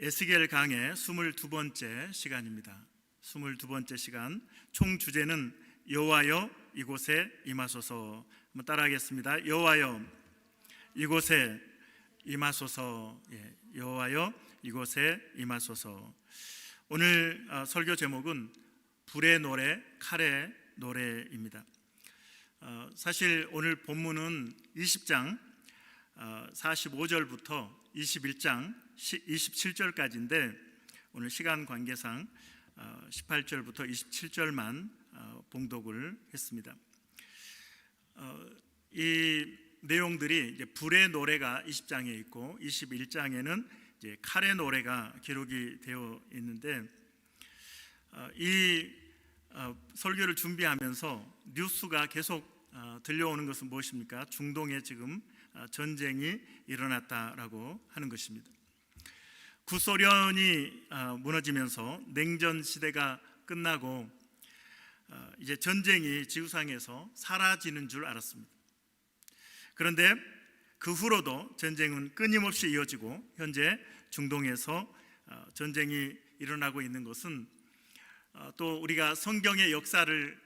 에스겔 강의 22번째 시간입니다. 22번째 시간, 총 주제는 여호와여 이곳에 임하소서. 한번 따라하겠습니다. 여호와여 이곳에 임하소서. 여호와여 이곳에 임하소서. 오늘 설교 제목은 불의 노래, 칼의 노래입니다. 사실 오늘 본문은 20장 45절부터 21장 27절까지인데 오늘 시간 관계상 18절부터 27절만 봉독을 했습니다. 이 내용들이 이제 불의 노래가 20장에 있고 21장에는 이제 칼의 노래가 기록이 되어 있는데, 이 설교를 준비하면서 뉴스가 계속 들려오는 것은 무엇입니까? 중동에 지금 전쟁이 일어났다라고 하는 것입니다. 구소련이 무너지면서 냉전 시대가 끝나고 이제 전쟁이 지구상에서 사라지는 줄 알았습니다. 그런데 그 후로도 전쟁은 끊임없이 이어지고 현재 중동에서 전쟁이 일어나고 있는 것은 또 우리가 성경의 역사를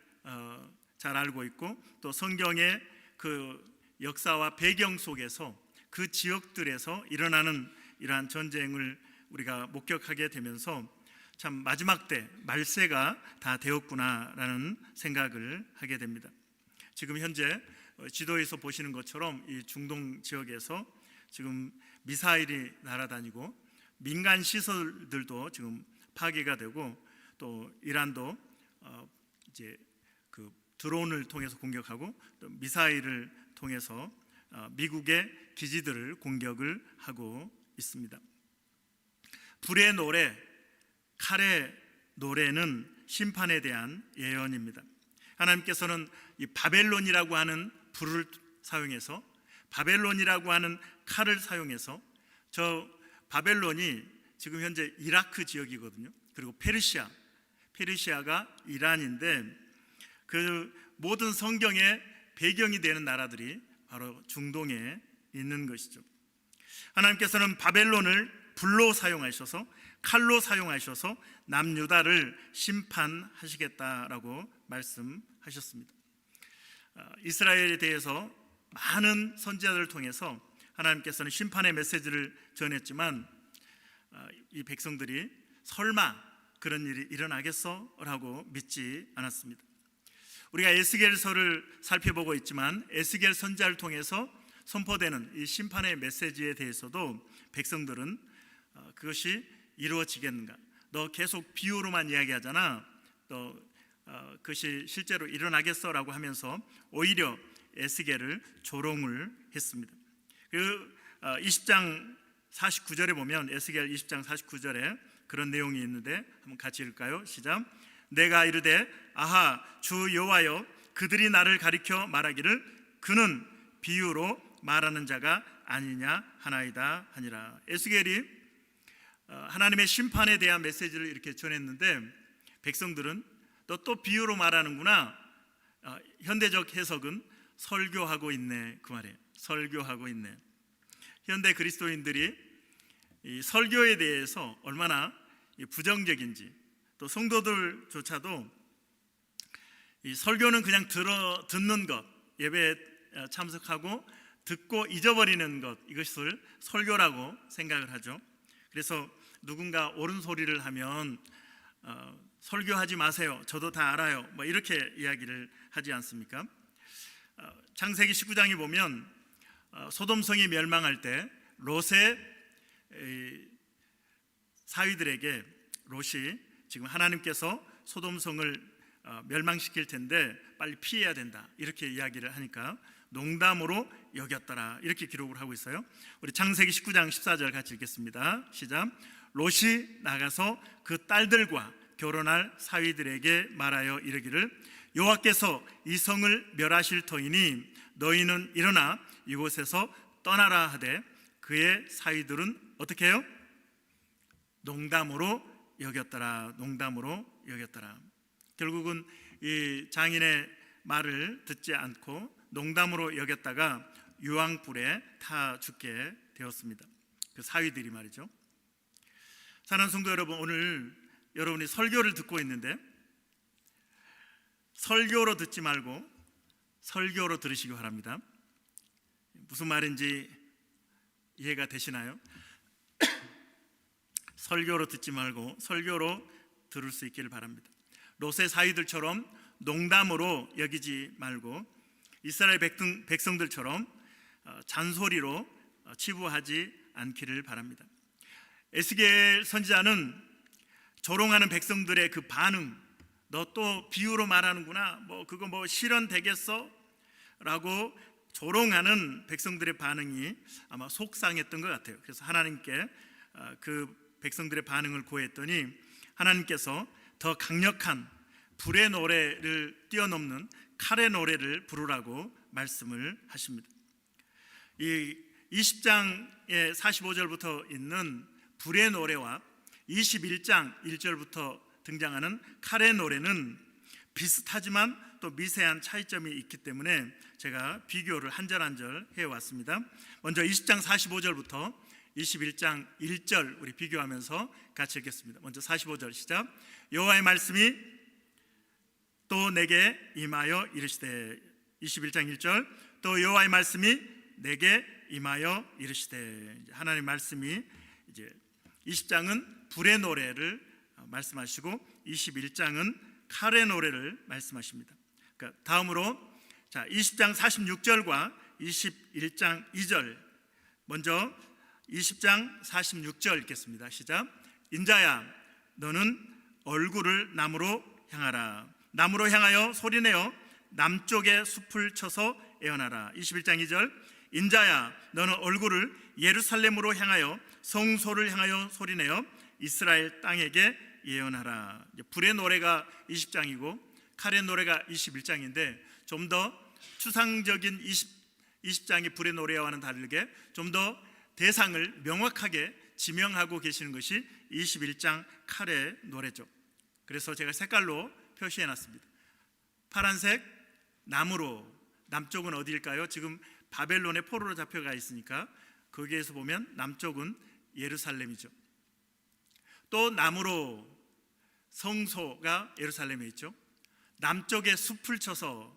잘 알고 있고 또 성경의 그 역사와 배경 속에서 그 지역들에서 일어나는 이러한 전쟁을 우리가 목격하게 되면서 참 마지막 때 말세가 다 되었구나라는 생각을 하게 됩니다. 지금 현재 지도에서 보시는 것처럼 이 중동 지역에서 지금 미사일이 날아다니고 민간 시설들도 지금 파괴가 되고 또 이란도 이제 그 드론을 통해서 공격하고 또 미사일을 통해서 미국의 기지들을 공격을 하고 있습니다. 불의 노래, 칼의 노래는 심판에 대한 예언입니다. 하나님께서는 이 바벨론이라고 하는 불을 사용해서, 바벨론이라고 하는 칼을 사용해서, 저 바벨론이 지금 현재 이라크 지역이거든요. 그리고 페르시아가 이란인데, 그 모든 성경의 배경이 되는 나라들이 바로 중동에 있는 것이죠. 하나님께서는 바벨론을 불로 사용하셔서, 칼로 사용하셔서 남유다를 심판하시겠다라고 말씀하셨습니다. 이스라엘에 대해서 많은 선지자들을 통해서 하나님께서는 심판의 메시지를 전했지만 이 백성들이 설마 그런 일이 일어나겠어? 라고 믿지 않았습니다. 우리가 에스겔서를 살펴보고 있지만 에스겔 선지자를 통해서 선포되는 이 심판의 메시지에 대해서도 백성들은 그것이 이루어지겠는가? 너 계속 비유로만 이야기하잖아. 너 그것이 실제로 일어나겠어? 라고 하면서 오히려 에스겔을 조롱을 했습니다. 그 20장 49절에 보면 에스겔 20장 49절에 그런 내용이 있는데 한번 같이 읽을까요? 시작. 내가 이르되 아하 주 여호와여 그들이 나를 가리켜 말하기를 그는 비유로 말하는 자가 아니냐 하나이다 하니라. 에스겔이 하나님의 심판에 대한 메시지를 이렇게 전했는데 백성들은 또 비유로 말하는구나. 현대적 해석은 설교하고 있네, 그 말이에요. 설교하고 있네. 현대 그리스도인들이 이 설교에 대해서 얼마나 부정적인지, 또 성도들조차도 이 설교는 그냥 듣는 것, 예배에 참석하고 듣고 잊어버리는 것, 이것을 설교라고 생각을 하죠. 그래서 누군가 옳은 소리를 하면 설교하지 마세요, 저도 다 알아요, 뭐 이렇게 이야기를 하지 않습니까? 창세기 19장에 보면 소돔성이 멸망할 때 롯의 사위들에게 롯이 지금 하나님께서 소돔성을 멸망시킬 텐데 빨리 피해야 된다 이렇게 이야기를 하니까 농담으로 여겼더라 이렇게 기록을 하고 있어요. 우리 창세기 19장 14절 같이 읽겠습니다. 시작. 롯이 나가서 그 딸들과 결혼할 사위들에게 말하여 이르기를 여호와께서 이 성을 멸하실 터이니 너희는 일어나 이곳에서 떠나라 하되 그의 사위들은 어떻게 해요? 농담으로 여겼더라. 농담으로 여겼더라. 결국은 이 장인의 말을 듣지 않고 농담으로 여겼다가 유황불에 타 죽게 되었습니다. 그 사위들이 말이죠. 사랑하는 성도 여러분, 오늘 여러분이 설교를 듣고 있는데 설교로 듣지 말고 설교로 들으시기 바랍니다. 무슨 말인지 이해가 되시나요? 설교로 듣지 말고 설교로 들을 수 있기를 바랍니다. 롯의 사위들처럼 농담으로 여기지 말고 이스라엘 백성들처럼 잔소리로 치부하지 않기를 바랍니다. 에스겔 선지자는 조롱하는 백성들의 그 반응, 너 또 비유로 말하는구나, 그거 실현되겠어? 라고 조롱하는 백성들의 반응이 아마 속상했던 것 같아요. 그래서 하나님께 그 백성들의 반응을 구했더니 하나님께서 더 강력한 불의 노래를 뛰어넘는 칼의 노래를 부르라고 말씀을 하십니다. 이 20장의 45절부터 있는 불의 노래와 21장 1절부터 등장하는 칼의 노래는 비슷하지만 또 미세한 차이점이 있기 때문에 제가 비교를 한 절 한 절 해왔습니다. 먼저 20장 45절부터 21장 1절 우리 비교하면서 같이 읽겠습니다. 먼저 45절 시작. 여호와의 말씀이 또 내게 임하여 이르시되, 21장 1절, 또 여호와의 말씀이 내게 임하여 이르시되. 하나님의 말씀이 이제 20장은 불의 노래를 말씀하시고 21장은 칼의 노래를 말씀하십니다. 그러니까 다음으로 20장 46절과 21장 2절, 먼저 20장 46절 읽겠습니다. 시작. 인자야, 너는 얼굴을 남으로 향하라. 남으로 향하여 소리내어 남쪽의 숲을 쳐서 애원하라. 21장 2절. 인자야, 너는 얼굴을 예루살렘으로 향하여 성소를 향하여 소리내어 이스라엘 땅에게 예언하라. 불의 노래가 20장이고 칼의 노래가 21장인데 좀 더 추상적인 20장의 불의 노래와는 다르게 좀 더 대상을 명확하게 지명하고 계시는 것이 21장 칼의 노래죠. 그래서 제가 색깔로 표시해 놨습니다. 파란색 나무로, 남쪽은 어디일까요? 지금 바벨론의 포로로 잡혀가 있으니까 거기에서 보면 남쪽은 예루살렘이죠. 또 나무로, 성소가 예루살렘에 있죠. 남쪽에 숲을 쳐서,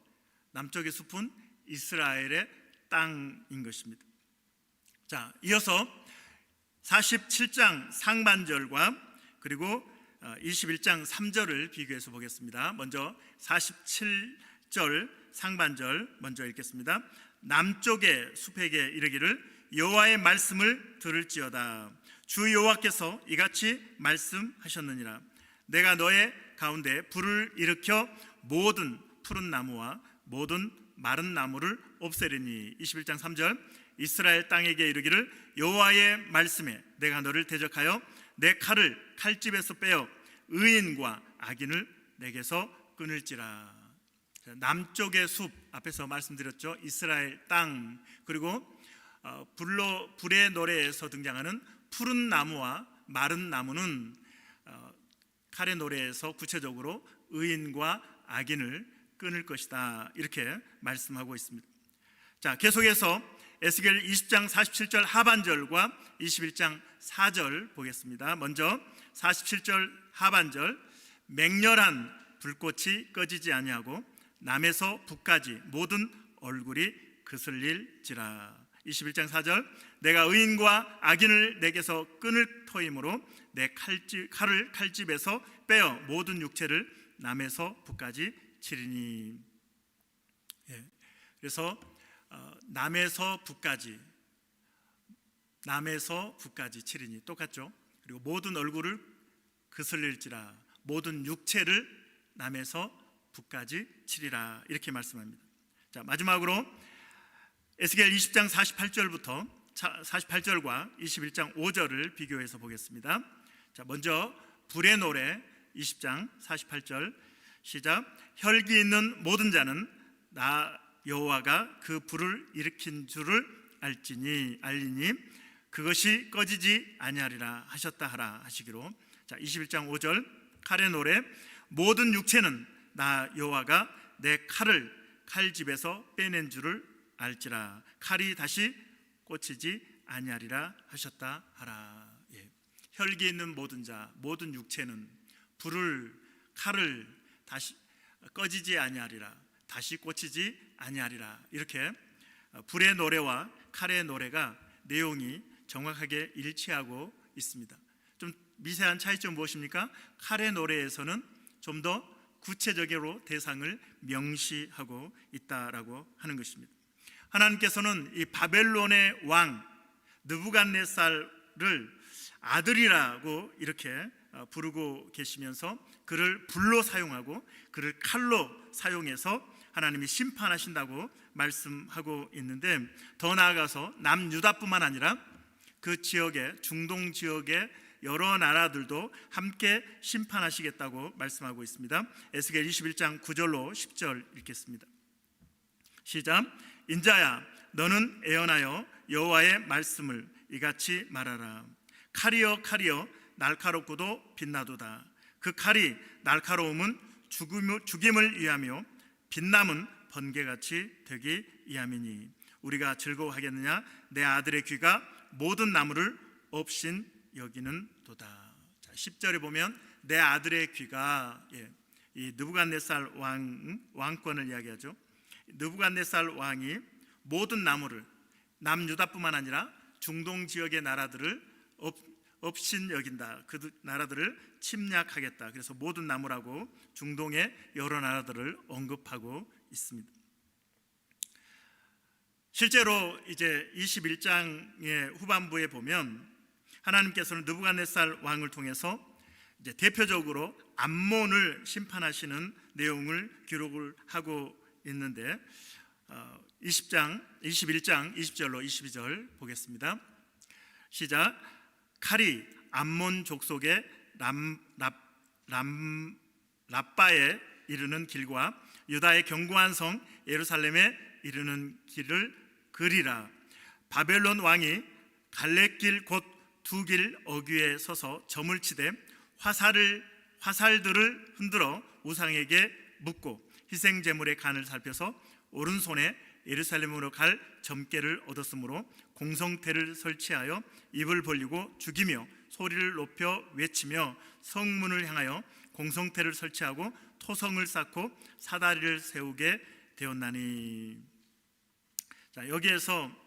남쪽의 숲은 이스라엘의 땅인 것입니다. 자, 이어서 47장 상반절과 그리고 21장 3절을 비교해서 보겠습니다. 먼저 47절 상반절 먼저 읽겠습니다. 남쪽의 숲에게 이르기를 여호와의 말씀을 들을지어다. 주 여호와께서 이같이 말씀하셨느니라. 내가 너의 가운데 불을 일으켜 모든 푸른 나무와 모든 마른 나무를 없애리니. 21장 3절. 이스라엘 땅에게 이르기를 여호와의 말씀에 내가 너를 대적하여 내 칼을 칼집에서 빼어 의인과 악인을 내게서 끊을지라. 남쪽의 숲, 앞에서 말씀드렸죠. 이스라엘 땅. 그리고 불의 노래에서 등장하는 푸른 나무와 마른 나무는 칼의 노래에서 구체적으로 의인과 악인을 끊을 것이다, 이렇게 말씀하고 있습니다. 자, 계속해서 에스겔 20장 47절 하반절과 21장 4절 보겠습니다. 먼저 47절 하반절. 맹렬한 불꽃이 꺼지지 아니하고 남에서 북까지 모든 얼굴이 그슬릴지라. 21장 4절. 내가 의인과 악인을 내게서 끊을 터이므로 내 칼을 칼집에서 빼어 모든 육체를 남에서 북까지 치리니. 그래서 남에서 북까지 치리니 똑같죠. 그리고 모든 얼굴을 그슬릴지라. 모든 육체를 남에서 북까지 치리라, 이렇게 말씀합니다. 자, 마지막으로 에스겔 20장 48절과 21장 5절을 비교해서 보겠습니다. 자, 먼저 불의 노래 20장 48절 시작. 혈기 있는 모든 자는 나 여호와가 그 불을 일으킨 줄을 알리니 그것이 꺼지지 아니하리라 하셨다 하라 하시기로. 자, 21장 5절 칼의 노래. 모든 육체는 나 여호와가 내 칼을 칼집에서 빼낸 줄을 알지라. 칼이 다시 꽂히지 아니하리라 하셨다 하라. 혈기 있는 모든 자 모든 육체는 불을 칼을 다시 꺼지지 아니하리라 다시 꽂히지 아니하리라. 이렇게 불의 노래와 칼의 노래가 내용이 정확하게 일치하고 있습니다. 좀 미세한 차이점 무엇입니까? 칼의 노래에서는 좀 더 구체적으로 대상을 명시하고 있다라고 하는 것입니다. 하나님께서는 이 바벨론의 왕 느부갓네살을 아들이라고 이렇게 부르고 계시면서 그를 불로 사용하고 그를 칼로 사용해서 하나님이 심판하신다고 말씀하고 있는데, 더 나아가서 남유다뿐만 아니라 그 지역의 중동 지역의 여러 나라들도 함께 심판하시겠다고 말씀하고 있습니다. 에스겔 21장 9절로 10절 읽겠습니다. 시작. 인자야 너는 애언하여 여호와의 말씀을 이같이 말하라. 칼이여 칼이여 날카롭고도 빛나도다. 그 칼이 날카로움은 죽임을 위하며 빛남은 번개같이 되기 위함이니 우리가 즐거워하겠느냐? 내 아들의 귀가 모든 나무를 업신 여기는 도다. 10절에 보면 내 아들의 귀가, 이 느부갓네살 왕권을 이야기하죠. 느부갓네살 왕이 모든 나무를 남유다뿐만 아니라 중동 지역의 나라들을 업신 여긴다. 그 나라들을 침략하겠다. 그래서 모든 나무라고 중동의 여러 나라들을 언급하고 있습니다. 실제로 이제 21장의 후반부에 보면 하나님께서는 느부갓네살 왕을 통해서 이제 대표적으로 암몬을 심판하시는 내용을 기록을 하고 있는데 21장 20절로 22절 보겠습니다. 시작. 칼이 암몬 족속의 랍바에 이르는 길과 유다의 견고한 성 예루살렘에 이르는 길을 그리라. 바벨론 왕이 갈래길 곧 두 길 어귀에 서서 점을 치되 화살들을 흔들어 우상에게 묻고 희생 제물의 간을 살펴서 오른손에 예루살렘으로 갈 점괘를 얻었으므로 공성태를 설치하여 입을 벌리고 죽이며 소리를 높여 외치며 성문을 향하여 공성태를 설치하고 토성을 쌓고 사다리를 세우게 되었나니. 자, 여기에서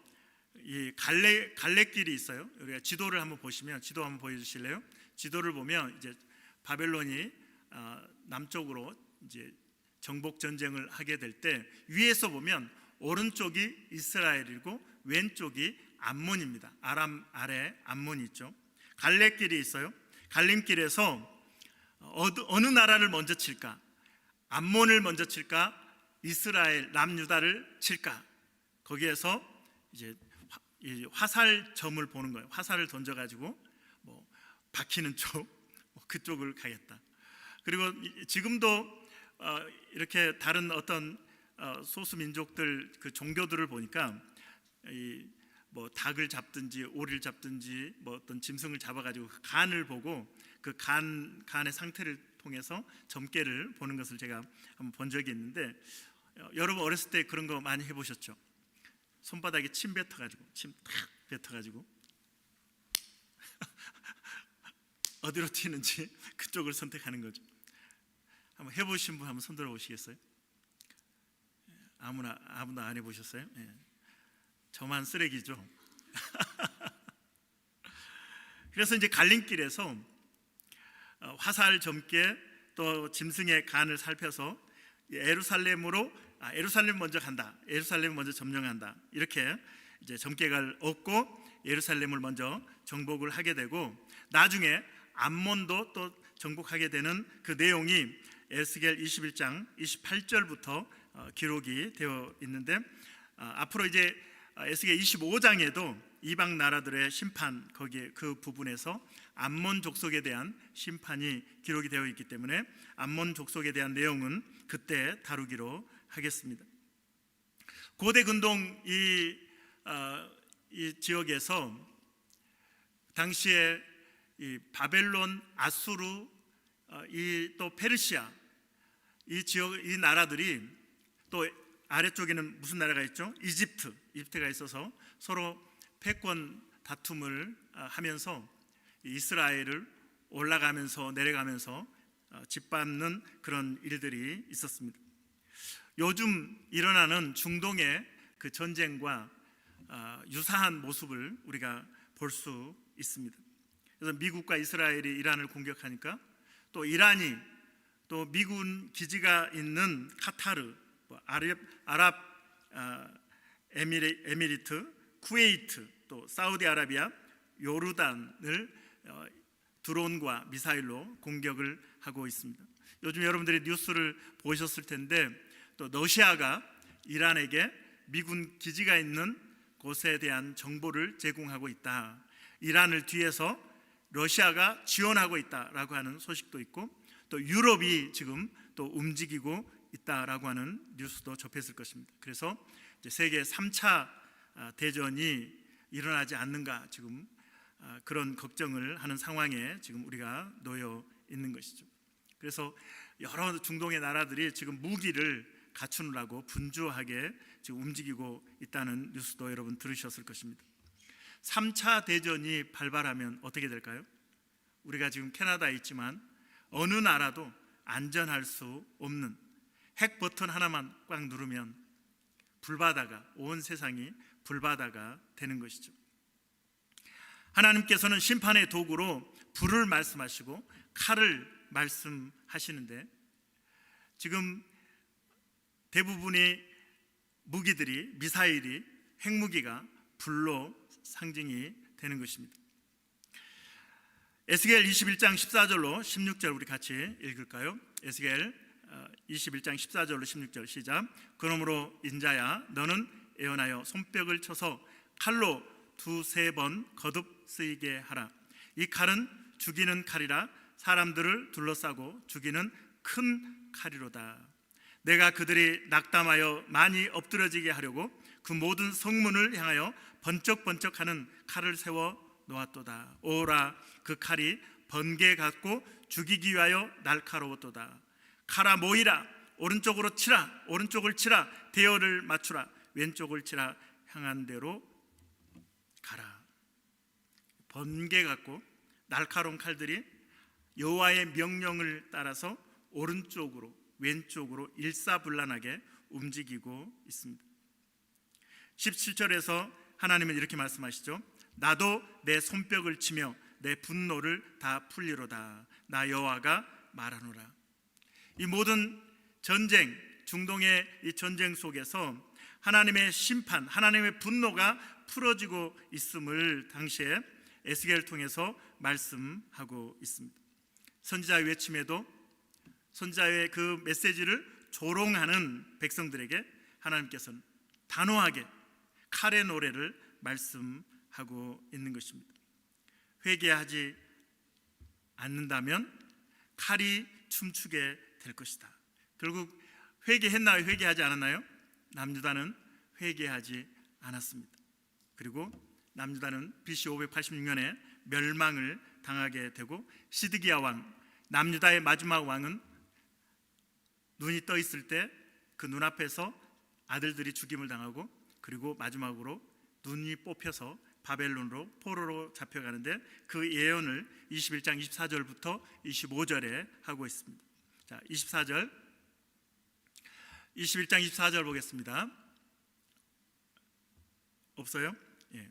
이 갈래길이 있어요. 우리가 지도를 한번 보시면, 지도 한번 보여주실래요? 지도를 보면 이제 바벨론이 남쪽으로 이제 정복 전쟁을 하게 될 때 위에서 보면 오른쪽이 이스라엘이고 왼쪽이 암몬입니다. 아람 아래 암몬이 있죠. 갈래길이 있어요. 갈림길에서 어느 나라를 먼저 칠까? 암몬을 먼저 칠까? 이스라엘 남유다를 칠까? 거기에서 이제 이 화살점을 보는 거예요. 화살을 던져가지고 뭐 박히는 쪽, 그쪽을 가겠다. 그리고 지금도 이렇게 다른 어떤 소수 민족들 그 종교들을 보니까 뭐 닭을 잡든지 오리를 잡든지 뭐 어떤 짐승을 잡아가지고 그 간을 보고 그 간의 상태를 통해서 점괘를 보는 것을 제가 한번 본 적이 있는데, 여러분 어렸을 때 그런 거 많이 해보셨죠? 손바닥에 침 뱉어가지고 침 탁 뱉어가지고 어디로 튀는지 그쪽을 선택하는 거죠. 한번 해보신 분 한번 손 들어 보시겠어요? 아무나 안 해보셨어요? 네. 저만 쓰레기죠. 그래서 이제 갈림길에서 화살 점괘 또 짐승의 간을 살펴서 예루살렘 먼저 간다. 예루살렘 먼저 점령한다. 이렇게 이제 점괘를 얻고 예루살렘을 먼저 정복을 하게 되고, 나중에 암몬도 또 정복하게 되는 그 내용이 에스겔 21장 28절부터 기록이 되어 있는데, 앞으로 이제 에스겔 25장에도 이방 나라들의 심판, 거기에 그 부분에서 암몬 족속에 대한 심판이 기록이 되어 있기 때문에 암몬 족속에 대한 내용은 그때 다루기로 하겠습니다. 고대 근동 이 지역에서 당시에 이 바벨론, 아수르, 또 페르시아 이 지역, 이 나라들이, 또 아래쪽에는 무슨 나라가 있죠? 이집트가 있어서 서로 패권 다툼을 하면서 이스라엘을 올라가면서 내려가면서 짓밟는 그런 일들이 있었습니다. 요즘 일어나는 중동의 그 전쟁과 유사한 모습을 우리가 볼 수 있습니다. 그래서 미국과 이스라엘이 이란을 공격하니까 또 이란이 또 미군 기지가 있는 카타르, 아랍 에미리트, 쿠웨이트, 또 사우디아라비아, 요르단을 드론과 미사일로 공격을 하고 있습니다. 요즘 여러분들이 뉴스를 보셨을 텐데 또 러시아가 이란에게 미군 기지가 있는 곳에 대한 정보를 제공하고 있다. 이란을 뒤에서 러시아가 지원하고 있다라고 하는 소식도 있고 또 유럽이 지금 또 움직이고 있다라고 하는 뉴스도 접했을 것입니다. 그래서 이제 세계 3차 대전이 일어나지 않는가 지금 그런 걱정을 하는 상황에 지금 우리가 놓여 있는 것이죠. 그래서 여러 중동의 나라들이 지금 무기를 갖추느라고 분주하게 지금 움직이고 있다는 뉴스도 여러분 들으셨을 것입니다. 3차 대전이 발발하면 어떻게 될까요? 우리가 지금 캐나다에 있지만 어느 나라도 안전할 수 없는 핵 버튼 하나만 꽉 누르면 불바다가 온 세상이 불바다가 되는 것이죠. 하나님께서는 심판의 도구로 불을 말씀하시고 칼을 말씀하시는데 지금 대부분의 무기들이 미사일이 핵무기가 불로 상징이 되는 것입니다. 에스겔 21장 14절로 16절 우리 같이 읽을까요? 에스겔 21장 14절로 16절 시작. 그러므로 인자야 너는 애원하여 손뼉을 쳐서 칼로 두세 번 거듭 쓰이게 하라. 이 칼은 죽이는 칼이라 사람들을 둘러싸고 죽이는 큰 칼이로다. 내가 그들이 낙담하여 많이 엎드러지게 하려고 그 모든 성문을 향하여 번쩍번쩍하는 칼을 세워 놓았도다. 오라 그 칼이 번개 같고 죽이기 위하여 날카로웠도다. 칼아 모이라 오른쪽으로 치라 오른쪽을 치라 대열을 맞추라 왼쪽을 치라 향한 대로 가라. 번개 같고 날카로운 칼들이 여호와의 명령을 따라서 오른쪽으로 왼쪽으로 일사불란하게 움직이고 있습니다. 17절에서 하나님은 이렇게 말씀하시죠. 나도 내 손뼉을 치며 내 분노를 다 풀리로다. 나 여호와가 말하노라. 이 모든 전쟁, 중동의 이 전쟁 속에서 하나님의 심판, 하나님의 분노가 풀어지고 있음을 당시에 에스겔을 통해서 말씀하고 있습니다. 선지자의 외침에도 선지자의 그 메시지를 조롱하는 백성들에게 하나님께서는 단호하게 칼의 노래를 말씀하고 있는 것입니다. 회개하지 않는다면 칼이 춤추게 될 것이다. 결국 회개했나요? 회개하지 않았나요? 남유다는 회개하지 않았습니다. 그리고 남유다는 BC 586년에 멸망을 당하게 되고 시드기야 왕, 남유다의 마지막 왕은 눈이 떠 있을 때 그 눈앞에서 아들들이 죽임을 당하고 그리고 마지막으로 눈이 뽑혀서 바벨론으로 포로로 잡혀가는데 그 예언을 21장 24절부터 25절에 하고 있습니다. 자, 21장 24절 보겠습니다. 없어요? 예.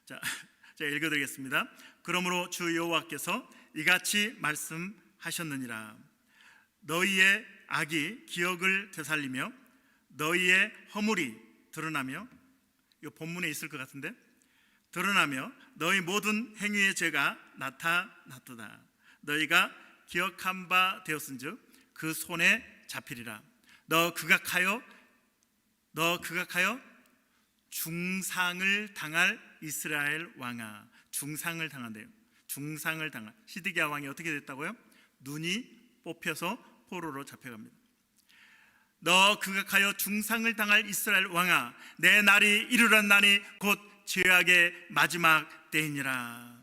자, 제가 읽어드리겠습니다. 그러므로 주 여호와께서 이같이 말씀하셨느니라. 너희의 악이 기억을 되살리며 너희의 허물이 드러나며, 이 본문에 있을 것 같은데, 드러나며 너희 모든 행위의 죄가 나타났도다. 너희가 기억한 바 되었은즉 그 손에 잡히리라. 너 극악하여 중상을 당할 이스라엘 왕아. 중상을 당한대요. 중상을 당할. 시드기야 왕이 어떻게 됐다고요? 눈이 뽑혀서 포로로 잡혀갑니다. 너 극악하여 중상을 당할 이스라엘 왕아, 내 날이 이르렀나니 곧 죄악의 마지막 때이니라.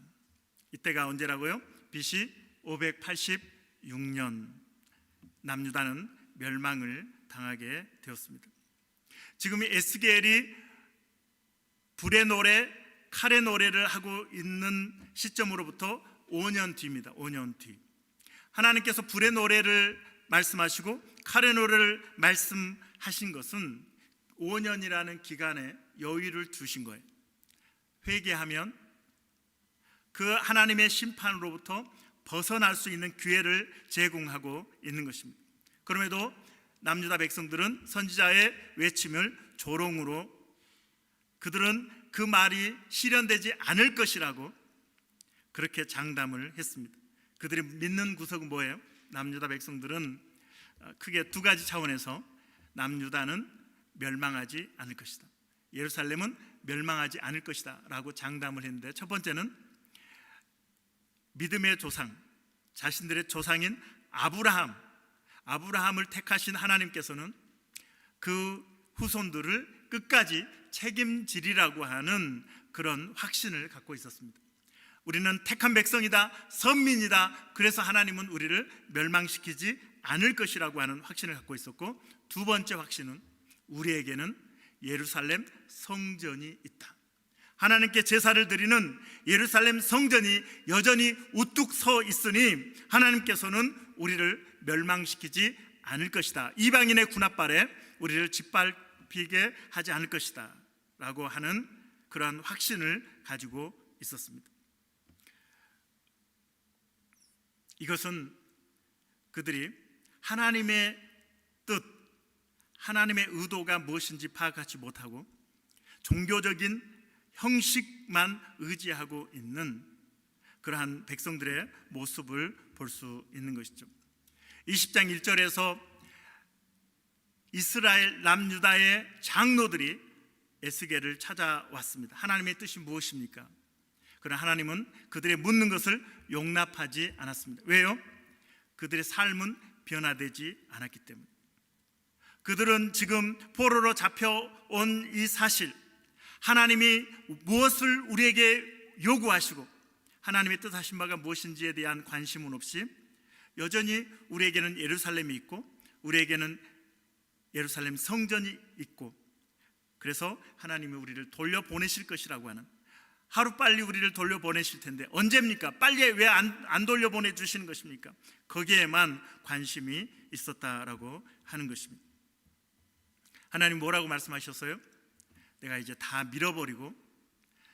이때가 언제라고요? BC 586년 남유다는 멸망을 당하게 되었습니다. 지금 에스겔이 불의 노래, 칼의 노래를 하고 있는 시점으로부터 5년 뒤입니다. 5년 뒤. 하나님께서 불의 노래를 말씀하시고 칼의 노래를 말씀하신 것은 5년이라는 기간에 여유를 두신 거예요. 회개하면 그 하나님의 심판으로부터 벗어날 수 있는 기회를 제공하고 있는 것입니다. 그럼에도 남유다 백성들은 선지자의 외침을 조롱으로, 그들은 그 말이 실현되지 않을 것이라고 그렇게 장담을 했습니다. 그들이 믿는 구석은 뭐예요? 남유다 백성들은 크게 두 가지 차원에서 남유다는 멸망하지 않을 것이다, 예루살렘은 멸망하지 않을 것이다 라고 장담을 했는데, 첫 번째는 믿음의 조상, 자신들의 조상인 아브라함을 택하신 하나님께서는 그 후손들을 끝까지 책임지리라고 하는 그런 확신을 갖고 있었습니다. 우리는 택한 백성이다, 선민이다, 그래서 하나님은 우리를 멸망시키지 않을 것이라고 하는 확신을 갖고 있었고, 두 번째 확신은 우리에게는 예루살렘 성전이 있다. 하나님께 제사를 드리는 예루살렘 성전이 여전히 우뚝 서 있으니 하나님께서는 우리를 멸망시키지 않을 것이다, 이방인의 군합발에 우리를 짓밟히게 하지 않을 것이다 라고 하는 그러한 확신을 가지고 있었습니다. 이것은 그들이 하나님의 뜻, 하나님의 의도가 무엇인지 파악하지 못하고 종교적인 형식만 의지하고 있는 그러한 백성들의 모습을 볼 수 있는 것이죠. 20장 1절에서 이스라엘 남유다의 장로들이 에스겔을 찾아왔습니다. 하나님의 뜻이 무엇입니까? 그러나 하나님은 그들의 묻는 것을 용납하지 않았습니다. 왜요? 그들의 삶은 변화되지 않았기 때문에. 그들은 지금 포로로 잡혀온 이 사실, 하나님이 무엇을 우리에게 요구하시고 하나님의 뜻하신 바가 무엇인지에 대한 관심은 없이 여전히 우리에게는 예루살렘이 있고 우리에게는 예루살렘 성전이 있고, 그래서 하나님이 우리를 돌려보내실 것이라고 하는, 하루빨리 우리를 돌려보내실 텐데 언제입니까? 빨리 왜 안 돌려보내 주시는 것입니까? 거기에만 관심이 있었다라고 하는 것입니다. 하나님 뭐라고 말씀하셨어요? 내가 이제 다 밀어버리고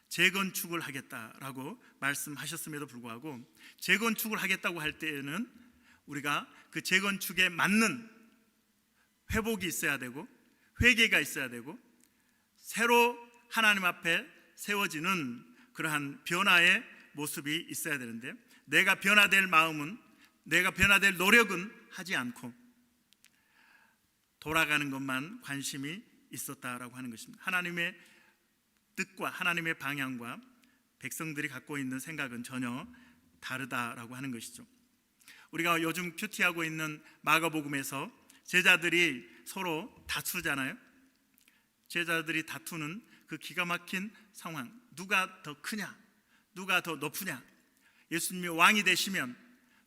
재건축을 하겠다라고 말씀하셨음에도 불구하고, 재건축을 하겠다고 할 때에는 우리가 그 재건축에 맞는 회복이 있어야 되고 회개가 있어야 되고 새로 하나님 앞에 세워지는 그러한 변화의 모습이 있어야 되는데, 내가 변화될 마음은, 내가 변화될 노력은 하지 않고 돌아가는 것만 관심이 있었다라고 하는 것입니다. 하나님의 뜻과 하나님의 방향과 백성들이 갖고 있는 생각은 전혀 다르다라고 하는 것이죠. 우리가 요즘 큐티하고 있는 마가복음에서 제자들이 서로 다투잖아요. 제자들이 다투는 그 기가 막힌 상황, 누가 더 크냐, 누가 더 높으냐, 예수님이 왕이 되시면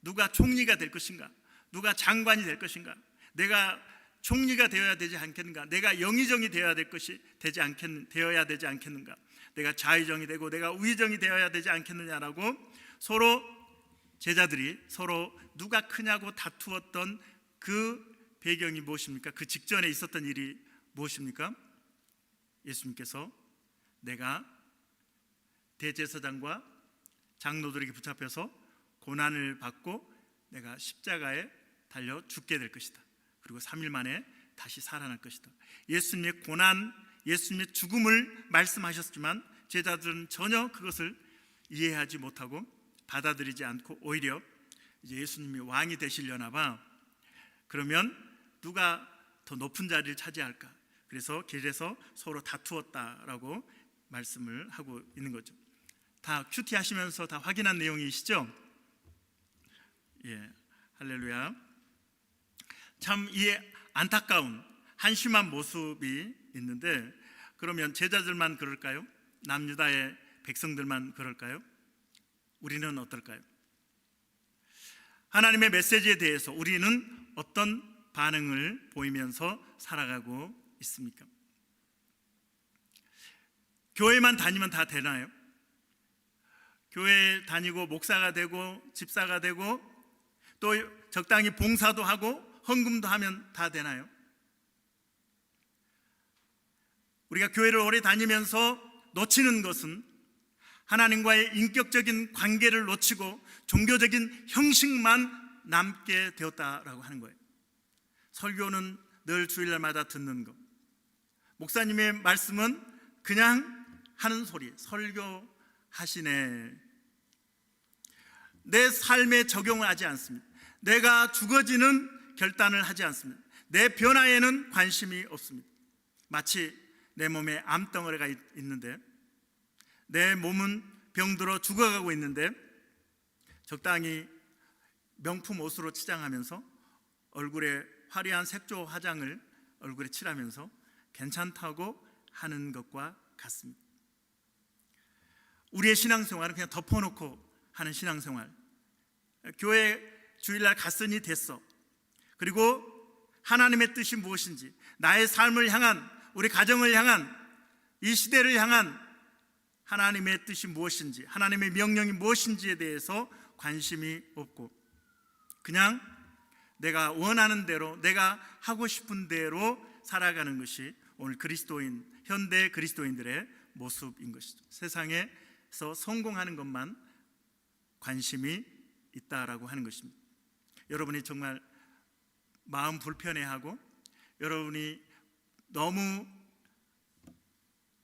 누가 총리가 될 것인가, 누가 장관이 될 것인가, 내가 총리가 되어야 되지 않겠는가, 내가 영의정이 되어야 되어야 되지 않겠는가, 내가 좌의정이 되고 내가 우의정이 되어야 되지 않겠느냐라고 서로 제자들이 서로 누가 크냐고 다투었던 그 배경이 무엇입니까? 그 직전에 있었던 일이 무엇입니까? 예수님께서 내가 대제사장과 장로들에게 붙잡혀서 고난을 받고 내가 십자가에 달려 죽게 될 것이다, 그리고 3일 만에 다시 살아날 것이다. 예수님의 고난, 예수님의 죽음을 말씀하셨지만 제자들은 전혀 그것을 이해하지 못하고 받아들이지 않고 오히려 이제 예수님이 왕이 되시려나 봐, 그러면 누가 더 높은 자리를 차지할까, 그래서 길에서 서로 다투었다라고 말씀을 하고 있는 거죠. 다 큐티 하시면서 다 확인한 내용이시죠? 예, 할렐루야. 참 이 안타까운 한심한 모습이 있는데, 그러면 제자들만 그럴까요? 남유다의 백성들만 그럴까요? 우리는 어떨까요? 하나님의 메시지에 대해서 우리는 어떤 반응을 보이면서 살아가고 있습니까? 교회만 다니면 다 되나요? 교회 다니고 목사가 되고 집사가 되고 또 적당히 봉사도 하고 헌금도 하면 다 되나요? 우리가 교회를 오래 다니면서 놓치는 것은 하나님과의 인격적인 관계를 놓치고 종교적인 형식만 남게 되었다라고 하는 거예요. 설교는 늘 주일날마다 듣는 것, 목사님의 말씀은 그냥 하는 소리, 설교하시네. 내 삶에 적용을 하지 않습니다. 내가 죽어지는 결단을 하지 않습니다. 내 변화에는 관심이 없습니다. 마치 내 몸에 암덩어리가 있는데, 내 몸은 병들어 죽어가고 있는데 적당히 명품 옷으로 치장하면서 얼굴에 화려한 색조 화장을 얼굴에 칠하면서 괜찮다고 하는 것과 같습니다. 우리의 신앙생활은 그냥 덮어놓고 하는 신앙생활. 교회 주일날 갔으니 됐어. 그리고 하나님의 뜻이 무엇인지, 나의 삶을 향한, 우리 가정을 향한, 이 시대를 향한 하나님의 뜻이 무엇인지, 하나님의 명령이 무엇인지에 대해서 관심이 없고 그냥 내가 원하는 대로, 내가 하고 싶은 대로 살아가는 것이 오늘 그리스도인, 현대 그리스도인들의 모습인 것이죠. 세상에서 성공하는 것만 관심이 있다라고 하는 것입니다. 여러분이 정말 마음 불편해하고 여러분이 너무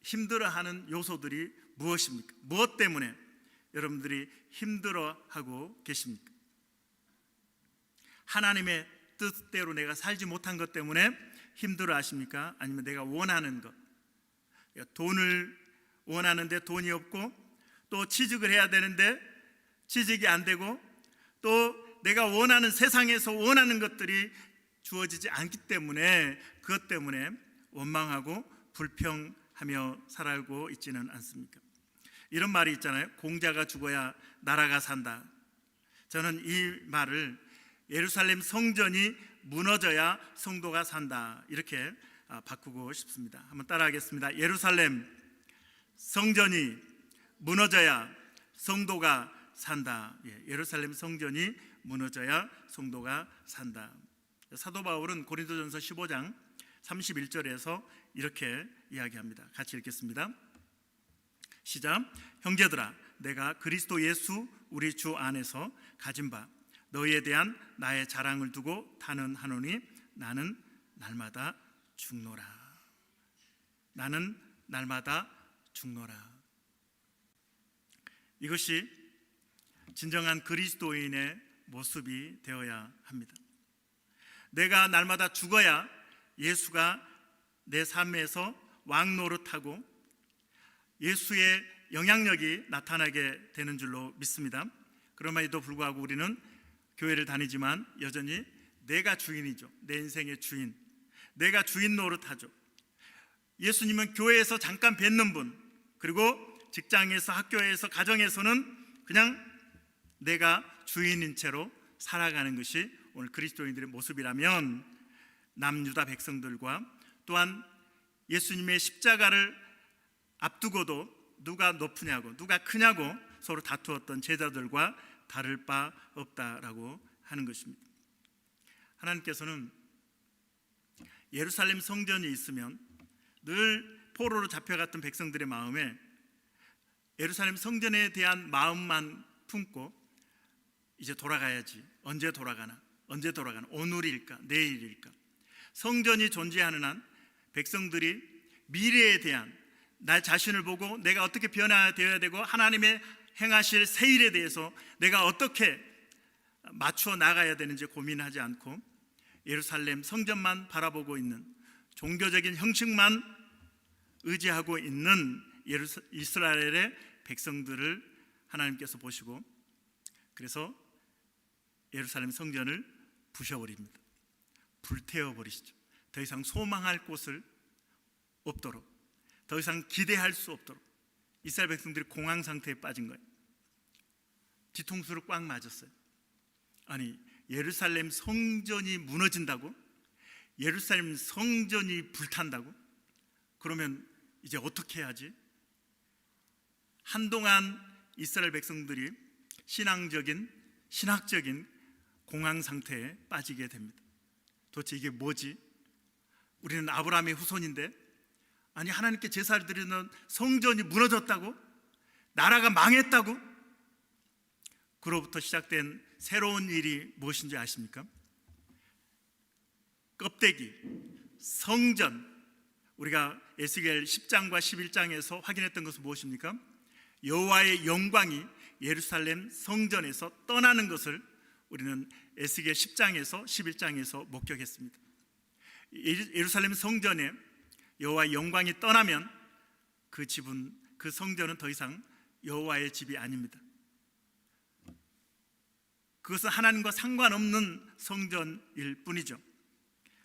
힘들어하는 요소들이 무엇입니까? 무엇 때문에 여러분들이 힘들어하고 계십니까? 하나님의 뜻대로 내가 살지 못한 것 때문에 힘들어하십니까? 아니면 내가 원하는 것, 돈을 원하는데 돈이 없고, 또 취직을 해야 되는데 취직이 안 되고, 또 내가 원하는, 세상에서 원하는 것들이 주어지지 않기 때문에 그것 때문에 원망하고 불평하며 살아가고 있지는 않습니까? 이런 말이 있잖아요. 공자가 죽어야 나라가 산다. 저는 이 말을 예루살렘 성전이 무너져야 성도가 산다, 이렇게 바꾸고 싶습니다. 한번 따라하겠습니다. 예루살렘 성전이 무너져야 성도가 산다. 예루살렘 성전이 무너져야 성도가 산다. 사도 바울은 고린도전서 15장 31절에서 이렇게 이야기합니다. 같이 읽겠습니다. 시작. 형제들아, 내가 그리스도 예수 우리 주 안에서 가진 바 너희에 대한 나의 자랑을 두고 단언하노니 나는 날마다 죽노라. 나는 날마다 죽노라. 이것이 진정한 그리스도인의 모습이 되어야 합니다. 내가 날마다 죽어야 예수가 내 삶에서 왕노릇하고 예수의 영향력이 나타나게 되는 줄로 믿습니다. 그럼에도 불구하고 우리는 교회를 다니지만 여전히 내가 주인이죠. 내 인생의 주인, 내가 주인 노릇하죠. 예수님은 교회에서 잠깐 뵙는 분, 그리고 직장에서, 학교에서, 가정에서는 그냥 내가 주인인 채로 살아가는 것이 오늘 그리스도인들의 모습이라면, 남유다 백성들과 또한 예수님의 십자가를 앞두고도 누가 높으냐고, 누가 크냐고 서로 다투었던 제자들과 다를 바 없다라고 하는 것입니다. 하나님께서는 예루살렘 성전이 있으면 늘 포로로 잡혀갔던 백성들의 마음에 예루살렘 성전에 대한 마음만 품고 이제 돌아가야지, 언제 돌아가나, 오늘일까 내일일까. 성전이 존재하는 한 백성들이 미래에 대한, 나 자신을 보고 내가 어떻게 변화되어야 되고 하나님의 행하실 새 일에 대해서 내가 어떻게 맞춰 나가야 되는지 고민하지 않고 예루살렘 성전만 바라보고 있는, 종교적인 형식만 의지하고 있는 이스라엘의 백성들을 하나님께서 보시고 그래서 예루살렘 성전을 부셔버립니다. 불태워버리시죠. 더 이상 소망할 곳을 없도록, 더 이상 기대할 수 없도록 이스라엘 백성들이 공황 상태에 빠진 거예요. 뒤통수를 꽉 맞았어요. 아니, 예루살렘 성전이 무너진다고? 예루살렘 성전이 불탄다고? 그러면 이제 어떻게 해야지? 한동안 이스라엘 백성들이 신학적인 공황 상태에 빠지게 됩니다. 도대체 이게 뭐지? 우리는 아브라함의 후손인데, 아니 하나님께 제사를 드리는 성전이 무너졌다고? 나라가 망했다고? 그로부터 시작된 새로운 일이 무엇인지 아십니까? 껍데기, 성전. 우리가 에스겔 10장과 11장에서 확인했던 것은 무엇입니까? 여호와의 영광이 예루살렘 성전에서 떠나는 것을 우리는 에스겔 10장에서 11장에서 목격했습니다. 예루살렘 성전에 여호와의 영광이 떠나면 그 집은, 그 성전은 더 이상 여호와의 집이 아닙니다. 그것은 하나님과 상관없는 성전일 뿐이죠.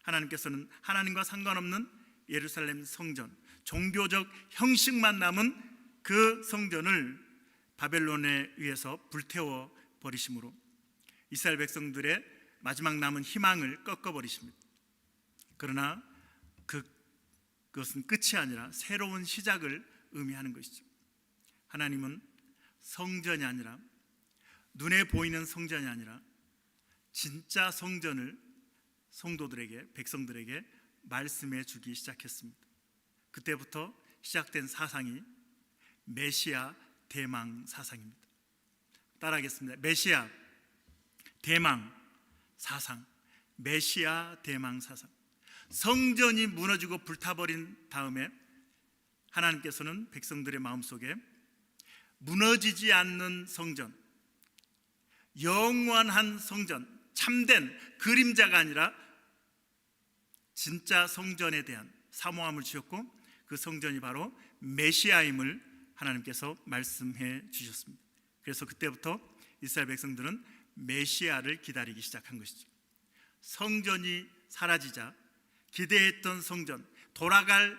하나님께서는 하나님과 상관없는 예루살렘 성전, 종교적 형식만 남은 그 성전을 바벨론에 의해서 불태워 버리심으로 이스라엘 백성들의 마지막 남은 희망을 꺾어버리십니다. 그러나 그것은 끝이 아니라 새로운 시작을 의미하는 것이죠. 하나님은 성전이 아니라, 눈에 보이는 성전이 아니라 진짜 성전을 성도들에게, 백성들에게 말씀해 주기 시작했습니다. 그때부터 시작된 사상이 메시아 대망 사상입니다. 따라하겠습니다. 메시아 대망 사상. 메시아 대망 사상. 성전이 무너지고 불타버린 다음에 하나님께서는 백성들의 마음속에 무너지지 않는 성전, 영원한 성전, 참된 그림자가 아니라 진짜 성전에 대한 사모함을 주셨고, 그 성전이 바로 메시아임을 하나님께서 말씀해 주셨습니다. 그래서 그때부터 이스라엘 백성들은 메시아를 기다리기 시작한 것이죠. 성전이 사라지자, 기대했던 성전, 돌아갈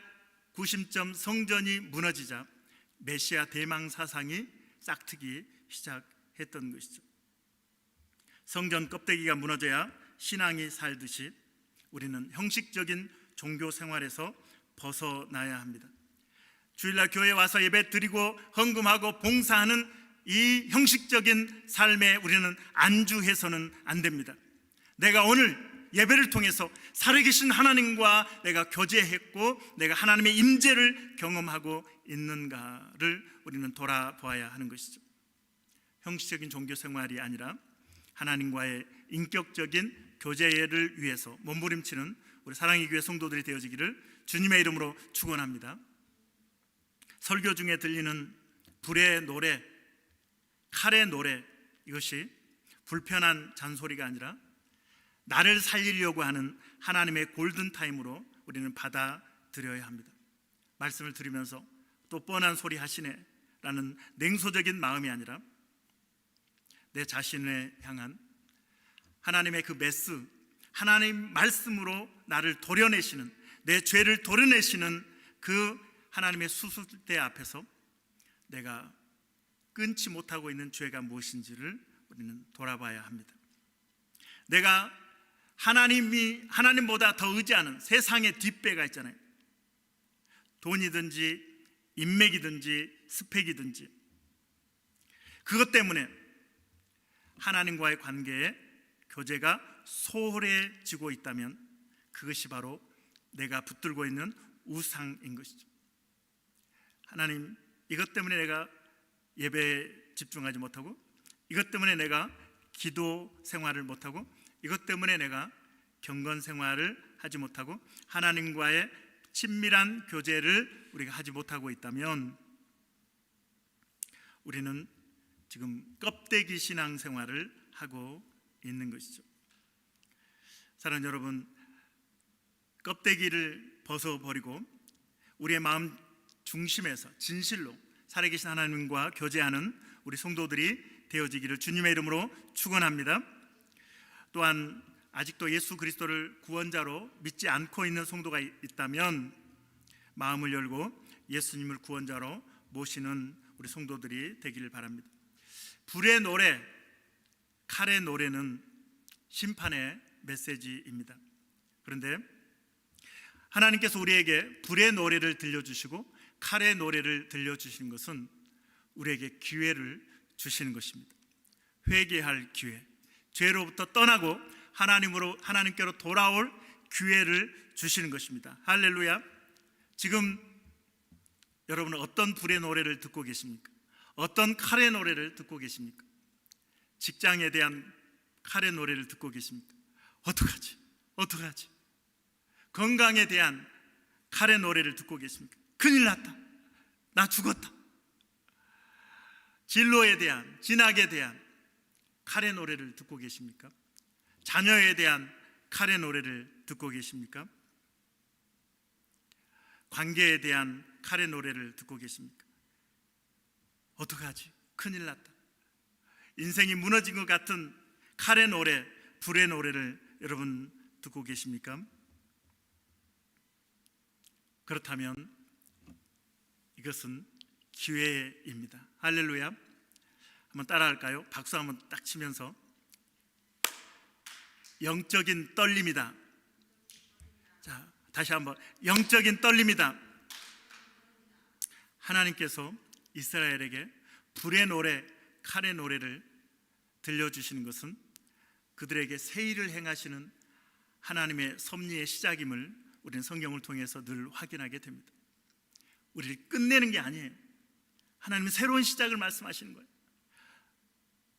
구심점 성전이 무너지자 메시아 대망 사상이 싹트기 시작했던 것이죠. 성전 껍데기가 무너져야 신앙이 살듯이 우리는 형식적인 종교 생활에서 벗어나야 합니다. 주일날 교회에 와서 예배 드리고 헌금하고 봉사하는 이 형식적인 삶에 우리는 안주해서는 안 됩니다. 내가 오늘 예배를 통해서 살아계신 하나님과 내가 교제했고 내가 하나님의 임재를 경험하고 있는가를 우리는 돌아보아야 하는 것이죠. 형식적인 종교 생활이 아니라 하나님과의 인격적인 교제를 위해서 몸부림치는 우리 사랑의 교회 성도들이 되어지기를 주님의 이름으로 축원합니다. 설교 중에 들리는 불의 노래, 칼의 노래, 이것이 불편한 잔소리가 아니라 나를 살리려고 하는 하나님의 골든타임으로 우리는 받아들여야 합니다. 말씀을 들으면서 또 뻔한 소리 하시네 라는 냉소적인 마음이 아니라 내 자신을 향한 하나님의 그 메스, 하나님 말씀으로 나를 도려내시는, 내 죄를 도려내시는 그 하나님의 수술대 앞에서 내가 끊지 못하고 있는 죄가 무엇인지를 우리는 돌아봐야 합니다. 내가 하나님보다 더 의지하는 세상의 뒷배가 있잖아요. 돈이든지 인맥이든지 스펙이든지, 그것 때문에 하나님과의 관계에 교제가 소홀해지고 있다면 그것이 바로 내가 붙들고 있는 우상인 것이죠. 하나님, 이것 때문에 내가 예배에 집중하지 못하고, 이것 때문에 내가 기도 생활을 못하고, 이것 때문에 내가 경건 생활을 하지 못하고 하나님과의 친밀한 교제를 우리가 하지 못하고 있다면 우리는 지금 껍데기 신앙 생활을 하고 있는 것이죠. 사랑하는 여러분, 껍데기를 벗어버리고 우리의 마음 중심에서 진실로 살아계신 하나님과 교제하는 우리 성도들이 되어지기를 주님의 이름으로 축원합니다. 또한 아직도 예수 그리스도를 구원자로 믿지 않고 있는 성도가 있다면 마음을 열고 예수님을 구원자로 모시는 우리 성도들이 되기를 바랍니다. 불의 노래, 칼의 노래는 심판의 메시지입니다. 그런데 하나님께서 우리에게 불의 노래를 들려주시고 칼의 노래를 들려주신 것은 우리에게 기회를 주시는 것입니다. 회개할 기회, 죄로부터 떠나고 하나님께로 돌아올 기회를 주시는 것입니다. 할렐루야. 지금 여러분은 어떤 불의 노래를 듣고 계십니까? 어떤 칼의 노래를 듣고 계십니까? 직장에 대한 칼의 노래를 듣고 계십니까? 어떡하지? 어떡하지? 건강에 대한 칼의 노래를 듣고 계십니까? 큰일 났다. 나 죽었다. 진로에 대한, 진학에 대한 칼의 노래를 듣고 계십니까? 자녀에 대한 칼의 노래를 듣고 계십니까? 관계에 대한 칼의 노래를 듣고 계십니까? 어떡하지? 큰일 났다. 인생이 무너진 것 같은 칼의 노래, 불의 노래를 여러분 듣고 계십니까? 그렇다면 이것은 기회입니다. 할렐루야. 한번 따라할까요? 박수 한번 딱 치면서. 영적인 떨림이다. 자, 다시 한번. 영적인 떨림이다. 하나님께서 이스라엘에게 불의 노래, 칼의 노래를 들려주시는 것은 그들에게 새 일을 행하시는 하나님의 섭리의 시작임을 우리는 성경을 통해서 늘 확인하게 됩니다. 우리를 끝내는 게 아니에요. 하나님은 새로운 시작을 말씀하시는 거예요.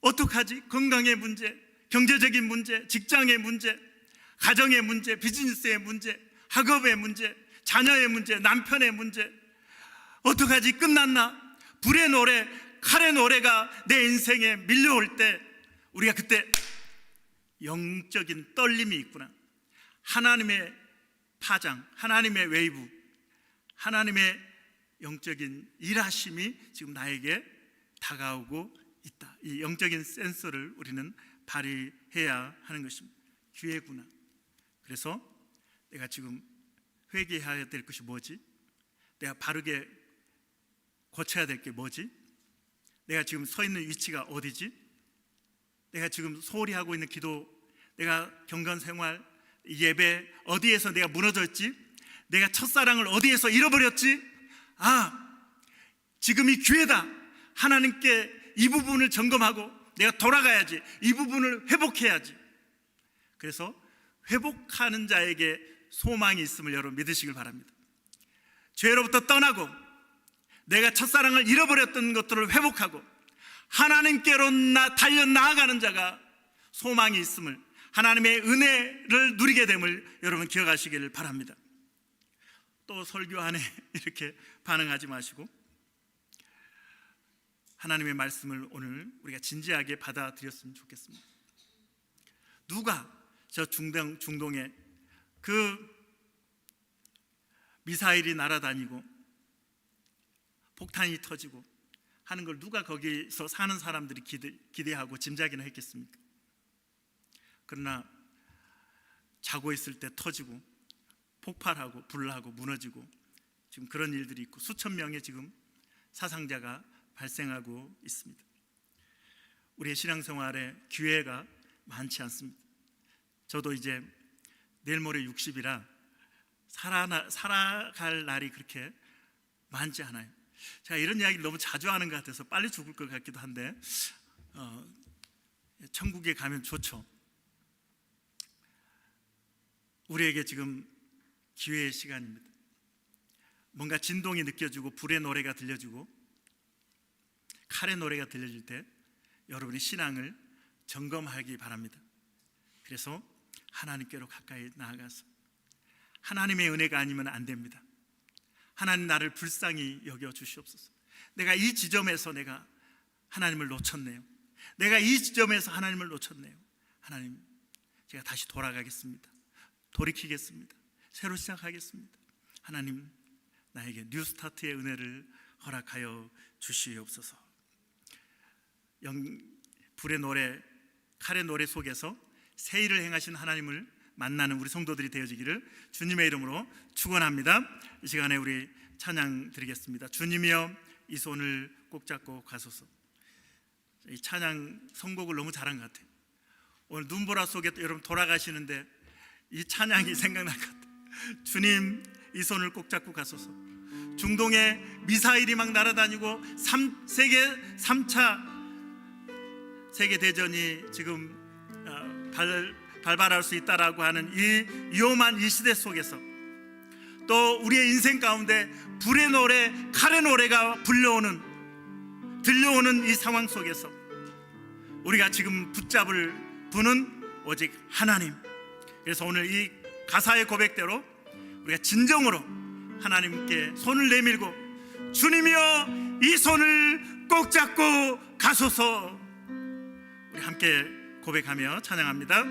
어떡하지? 건강의 문제, 경제적인 문제, 직장의 문제, 가정의 문제, 비즈니스의 문제, 학업의 문제, 자녀의 문제, 남편의 문제. 어떡하지? 끝났나? 불의 노래, 칼의 노래가 내 인생에 밀려올 때 우리가 그때 영적인 떨림이 있구나. 하나님의 파장, 하나님의 웨이브, 하나님의 영적인 일하심이 지금 나에게 다가오고 있다. 이 영적인 센서를 우리는 발휘해야 하는 것입니다. 기회구나. 그래서 내가 지금 회개해야 될 것이 뭐지? 내가 바르게 고쳐야 될 게 뭐지? 내가 지금 서 있는 위치가 어디지? 내가 지금 소홀히 하고 있는 기도, 내가 경건 생활, 예배 어디에서 내가 무너졌지? 내가 첫사랑을 어디에서 잃어버렸지? 지금이 기회다. 하나님께 이 부분을 점검하고 내가 돌아가야지. 이 부분을 회복해야지. 그래서 회복하는 자에게 소망이 있음을 여러분 믿으시길 바랍니다. 죄로부터 떠나고 내가 첫사랑을 잃어버렸던 것들을 회복하고 하나님께로 달려 나아가는 자가 소망이 있음을, 하나님의 은혜를 누리게 됨을 여러분 기억하시기를 바랍니다. 또 설교 안에 이렇게 반응하지 마시고 하나님의 말씀을 오늘 우리가 진지하게 받아들였으면 좋겠습니다. 누가 저 중동에 그 미사일이 날아다니고 폭탄이 터지고 하는 걸 누가 거기서 사는 사람들이 기대하고 짐작이나 했겠습니까? 그러나 자고 있을 때 터지고 폭발하고 불나고 무너지고 지금 그런 일들이 있고 수천 명의 지금 사상자가 발생하고 있습니다. 우리의 신앙생활에 기회가 많지 않습니다. 저도 이제 내일 모레 60이라 살아갈 날이 그렇게 많지 않아요. 제가 이런 이야기를 너무 자주 하는 것 같아서 빨리 죽을 것 같기도 한데 천국에 가면 좋죠. 우리에게 지금 기회의 시간입니다. 뭔가 진동이 느껴지고 불의 노래가 들려지고 칼의 노래가 들려질 때 여러분의 신앙을 점검하기 바랍니다. 그래서 하나님께로 가까이 나아가서 하나님의 은혜가 아니면 안 됩니다. 하나님 나를 불쌍히 여겨 주시옵소서. 내가 이 지점에서 내가 하나님을 놓쳤네요. 내가 이 지점에서 하나님을 놓쳤네요. 하나님, 제가 다시 돌아가겠습니다. 돌이키겠습니다. 새로 시작하겠습니다. 하나님, 나에게 뉴스타트의 은혜를 허락하여 주시옵소서. 불의 노래, 칼의 노래 속에서 새 일을 행하신 하나님을 만나는 우리 성도들이 되어지기를 주님의 이름으로 축원합니다. 이 시간에 우리 찬양 드리겠습니다. 주님이여 이 손을 꼭 잡고 가소서. 이 찬양 선곡을 너무 잘한 것 같아요. 오늘 눈보라 속에 여러분 돌아가시는데 이 찬양이 생각날 것 같아요. 주님 이 손을 꼭 잡고 가소서. 중동에 미사일이 막 날아다니고 세계 3차 세계대전이 지금 발발할 수 있다라고 하는 이 위험한 이 시대 속에서, 또 우리의 인생 가운데 불의 노래, 칼의 노래가 들려오는 이 상황 속에서 우리가 지금 붙잡을 분은 오직 하나님. 그래서 오늘 이 가사의 고백대로 우리가 진정으로 하나님께 손을 내밀고, 주님이여 이 손을 꼭 잡고 가소서. 우리 함께 고백하며 찬양합니다.